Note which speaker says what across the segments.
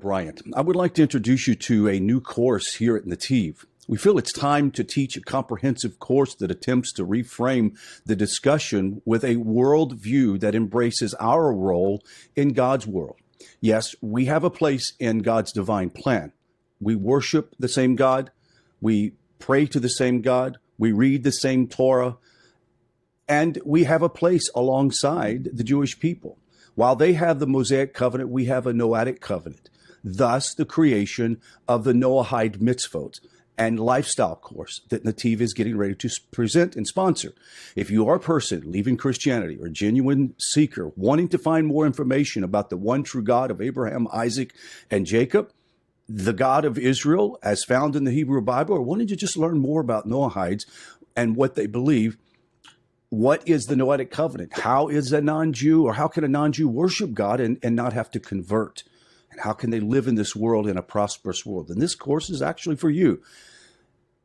Speaker 1: Bryant. I would like to introduce you to a new course here at Nativ. We feel it's time to teach a comprehensive course that attempts to reframe the discussion with a worldview that embraces our role in God's world. Yes, we have a place in God's divine plan. We worship the same God. We pray to the same God. We read the same Torah. And we have a place alongside the Jewish people. While they have the Mosaic covenant, we have a Noahic covenant. Thus, the creation of the Noahide mitzvot and lifestyle course that Nativ is getting ready to present and sponsor. If you are a person leaving Christianity or a genuine seeker wanting to find more information about the one true God of Abraham, Isaac, and Jacob, the God of Israel as found in the Hebrew Bible, or wanting to just learn more about Noahides and what they believe, what is the Noahic covenant? How is a non-Jew, or how can a non-Jew worship God and not have to convert? And how can they live in this world, in a prosperous world? And this course is actually for you.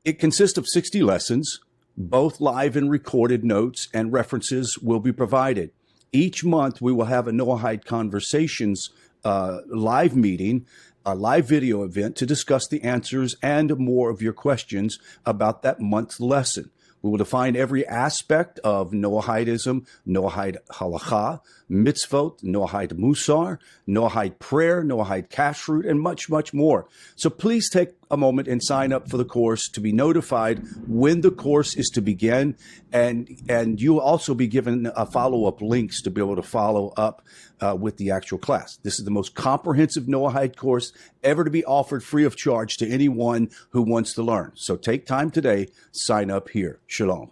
Speaker 1: It consists of 60 lessons. Both live and recorded notes and references will be provided. Each month, we will have a Noahide Conversations live meeting, a live video event to discuss the answers and more of your questions about that month's lesson. We will define every aspect of Noahidism, Noahide Halakha, Mitzvot, Noahide Musar, Noahide prayer, Noahide Kashrut, and much, much more. So please take a moment and sign up for the course to be notified when the course is to begin. And you'll also be given follow-up links to be able to follow up with the actual class. This is the most comprehensive Noahide course ever to be offered free of charge to anyone who wants to learn. So take time today, sign up here. Shalom.